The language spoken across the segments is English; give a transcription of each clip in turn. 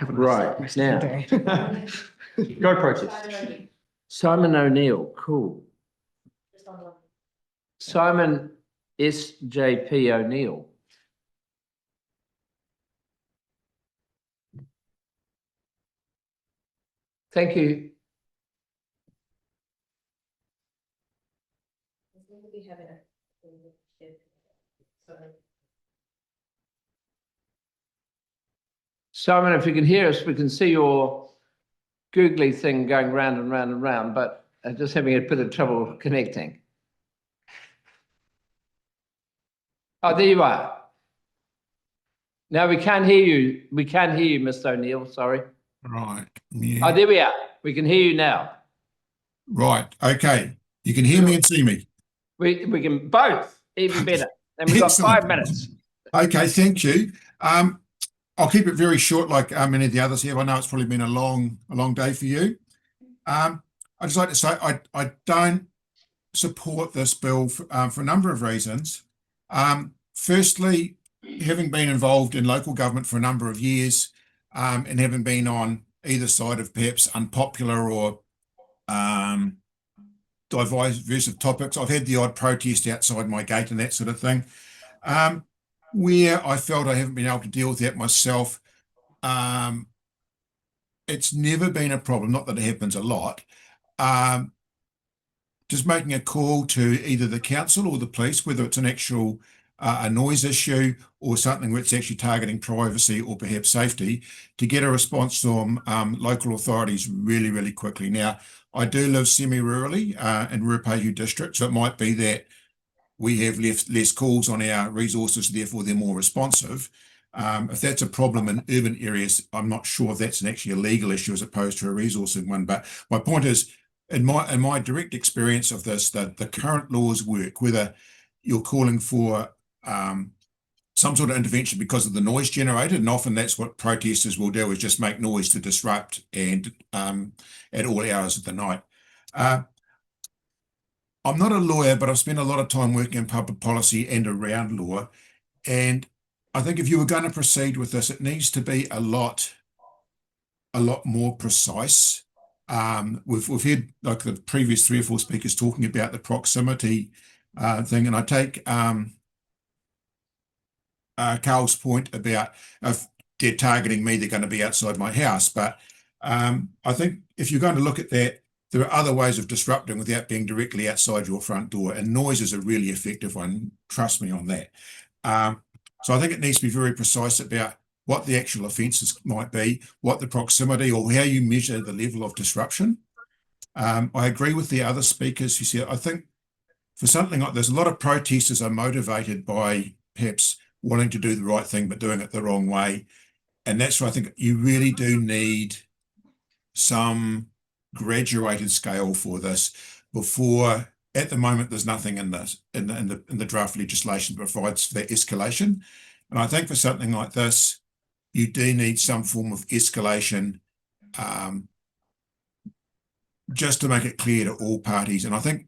Right, now. Go protest. Simon O'Neill, cool. Simon S.J.P. O'Neill. Thank you. Simon, if you can hear us, we can see your googly thing going round and round and round, but just having a bit of trouble connecting. Oh, there you are. Now we can't hear you. We can't hear you, Mr. O'Neill, sorry. Right. Yeah. Oh, there we are. We can hear you now. Right. Okay. You can hear me and see me. We can both, even better. And we've got 5 minutes. Okay, thank you. I'll keep it very short, like many of the others have. I know it's probably been a long day for you. I'd just like to say I don't support this bill for a number of reasons. Firstly, having been involved in local government for a number of years and having been on either side of perhaps unpopular or divisive topics, I've had the odd protest outside my gate and that sort of thing. Where I felt I haven't been able to deal with that myself, it's never been a problem, not that it happens a lot. Just making a call to either the council or the police, whether it's an actual a noise issue or something where it's actually targeting privacy or perhaps safety, to get a response from local authorities really, really quickly. Now, I do live semi-rurally in Ruapehu district, so it might be that we have less calls on our resources, therefore they're more responsive. If that's a problem in urban areas, I'm not sure if that's actually a legal issue as opposed to a resourcing one. But my point is, in my direct experience of this, the current laws work, whether you're calling for some sort of intervention because of the noise generated, and often that's what protesters will do, is just make noise to disrupt and at all hours of the night. I'm not a lawyer, but I've spent a lot of time working in public policy and around law. And I think if you were going to proceed with this, it needs to be a lot more precise. We've heard like the previous 3 or 4 speakers talking about the proximity thing, and I take Carl's point about if they're targeting me, they're going to be outside my house. But I think if you're going to look at that, there are other ways of disrupting without being directly outside your front door, and noise is a really effective one. Trust me on that. So I think it needs to be very precise about what the actual offences might be, what the proximity or how you measure the level of disruption. I agree with the other speakers who said, I think for something like this, a lot of protesters are motivated by perhaps wanting to do the right thing but doing it the wrong way. And that's why I think you really do need some graduated scale for this before. At the moment, there's nothing in the draft legislation that provides for that escalation. And I think for something like this, you do need some form of escalation just to make it clear to all parties. And I think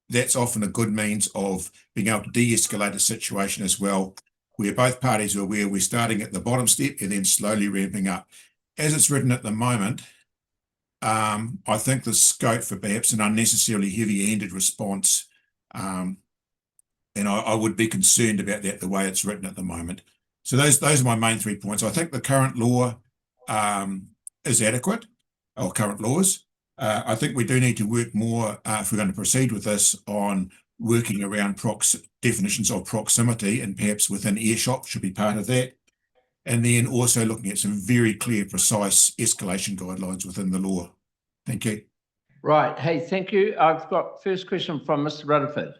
that's often a good means of being able to de-escalate a situation as well, where both parties are aware we're starting at the bottom step and then slowly ramping up. As it's written at the moment, I think there's scope for perhaps an unnecessarily heavy-handed response, and I would be concerned about that the way it's written at the moment. So those are my main 3 points. I think the current law is adequate, or current laws. I think we do need to work more, if we're going to proceed with this, on working around definitions of proximity, and perhaps within earshot should be part of that. And then also looking at some very clear, precise escalation guidelines within the law. Thank you. Right. Hey, thank you. I've got first question from Mr. Rutherford.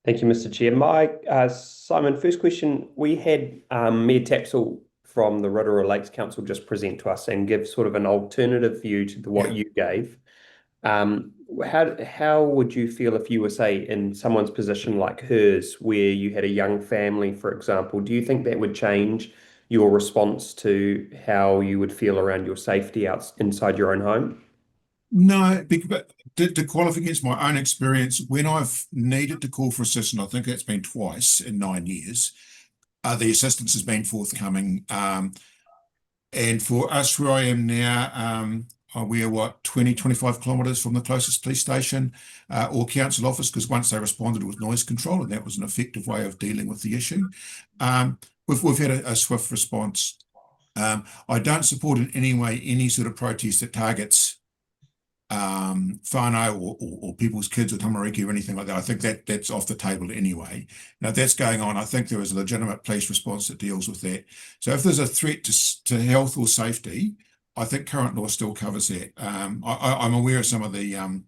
Thank you, Mr. Chair. Simon, first question. We had Mayor Tapsell from the Rotorua Lakes Council just present to us and give sort of an alternative view to what you gave. How would you feel if you were, say, in someone's position like hers, where you had a young family, for example? Do you think that would change your response to how you would feel around your safety inside your own home? No, but to qualify against my own experience, when I've needed to call for assistance, I think that's been twice in 9 years, the assistance has been forthcoming. And for us where I am now, we're 20, 25 kilometres from the closest police station or council office, because once they responded with noise control, and that was an effective way of dealing with the issue. We've had a swift response. I don't support in any way any sort of protest that targets whānau or people's kids or tamariki or anything like that. I think that's off the table anyway. Now, if that's going on, I think there is a legitimate police response that deals with that. So if there's a threat to health or safety, I think current law still covers that. I'm aware of some of the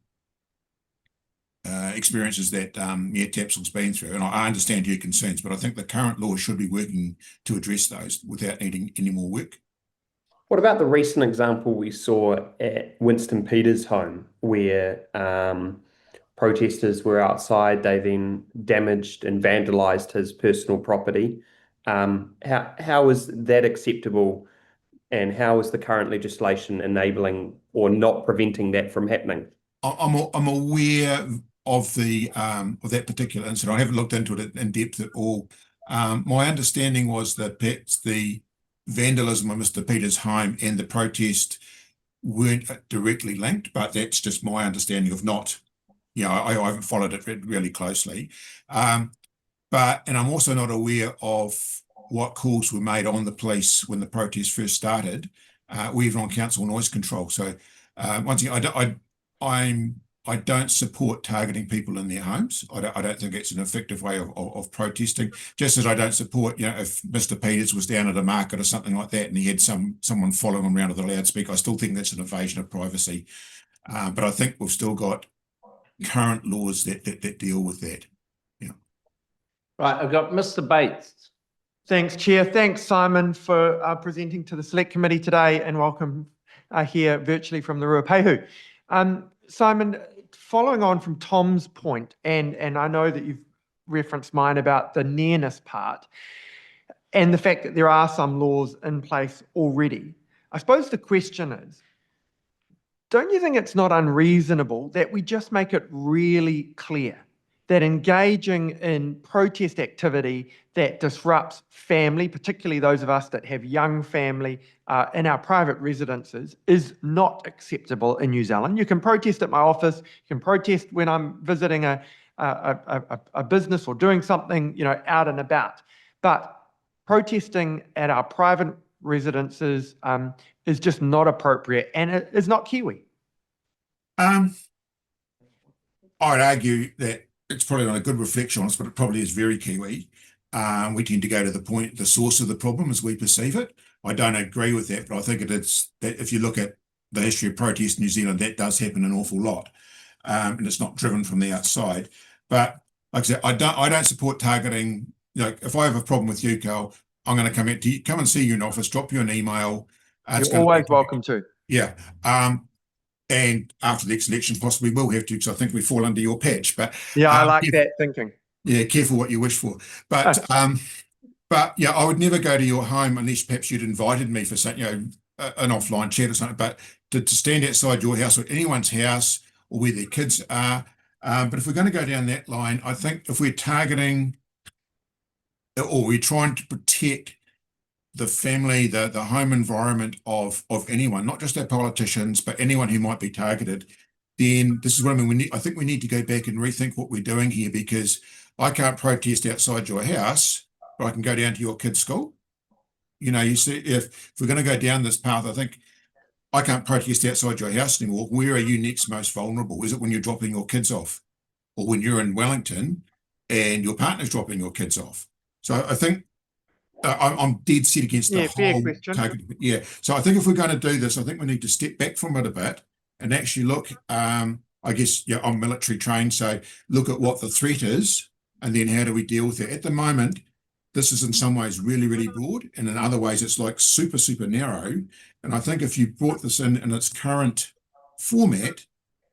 experiences that TAPSL's been through, and I understand your concerns, but I think the current law should be working to address those without needing any more work. What about the recent example we saw at Winston Peters' home, where protesters were outside, they then damaged and vandalised his personal property? How is that acceptable, and how is the current legislation enabling or not preventing that from happening? I'm aware of that particular incident. I haven't looked into it in depth at all. My understanding was that perhaps the vandalism of Mr. Peters' home and the protest weren't directly linked, but that's just my understanding of not, I haven't followed it really closely. And I'm also not aware of what calls were made on the police when the protest first started, or even on council noise control. So once again, I don't support targeting people in their homes. I don't think it's an effective way of protesting. Just as I don't support, if Mr. Peters was down at a market or something like that and he had someone following him around with a loudspeaker, I still think that's an invasion of privacy. But I think we've still got current laws that deal with that. Yeah. Right, I've got Mr. Bates. Thanks, Chair. Thanks, Simon, for presenting to the Select Committee today, and welcome here virtually from the Ruapehu. Simon, following on from Tom's point, and I know that you've referenced mine about the nearness part and the fact that there are some laws in place already, I suppose the question is, don't you think it's not unreasonable that we just make it really clear that engaging in protest activity that disrupts family, particularly those of us that have young family in our private residences, is not acceptable in New Zealand? You can protest at my office, you can protest when I'm visiting a business or doing something, out and about. But protesting at our private residences is just not appropriate, and it is not Kiwi. I'd argue that it's probably not a good reflection on us, but it probably is very Kiwi. We tend to go to the source of the problem as we perceive it. I don't agree with that, but I think that if you look at the history of protest in New Zealand, that does happen an awful lot, and it's not driven from the outside. But like I said, I don't support targeting. If I have a problem with you, Carl, I'm going to come and see you in office, drop you an email. You're always welcome to. Yeah. And after the next election, possibly will have to, because I think we fall under your patch. But yeah, I like that thinking. Yeah, careful what you wish for. But yeah, I would never go to your home unless perhaps you'd invited me for something, an offline chat or something. But to stand outside your house or anyone's house or where their kids are. But if we're going to go down that line, I think if we're targeting or we're trying to protect the family, the home environment of anyone, not just our politicians, but anyone who might be targeted, then this is what I mean. I think we need to go back and rethink what we're doing here, because I can't protest outside your house, but I can go down to your kid's school. You see, if we're going to go down this path, I think I can't protest outside your house anymore. Where are you next most vulnerable? Is it when you're dropping your kids off, or when you're in Wellington and your partner's dropping your kids off? So I think I'm dead set against the whole target. Yeah. So I think if we're going to do this, I think we need to step back from it a bit and actually look, I guess, I'm military trained, so look at what the threat is and then how do we deal with it. At the moment, this is in some ways really, really broad, and in other ways it's like super, super narrow. And I think if you brought this in its current format,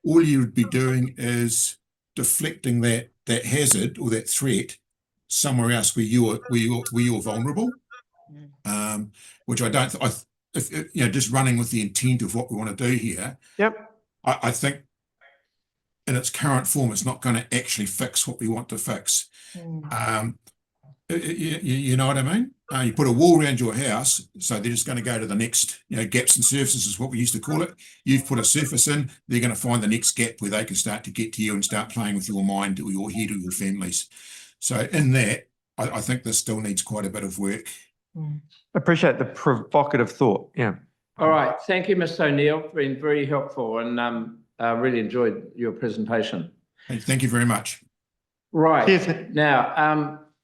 all you would be doing is deflecting that hazard or that threat somewhere else where you're vulnerable, which I don't. If just running with the intent of what we want to do here. Yep. I think in its current form, it's not going to actually fix what we want to fix. You know what I mean? you put a wall around your house, so they're just going to go to the next, gaps and surfaces is what we used to call it. You've put a surface in, they're going to find the next gap where they can start to get to you and start playing with your mind or your head or your families. So in that, I think this still needs quite a bit of work. Appreciate the provocative thought. Yeah. All right. Thank you, Mr. O'Neill. Been very helpful, and I really enjoyed your presentation. Thank you very much. Right. Cheers. Now,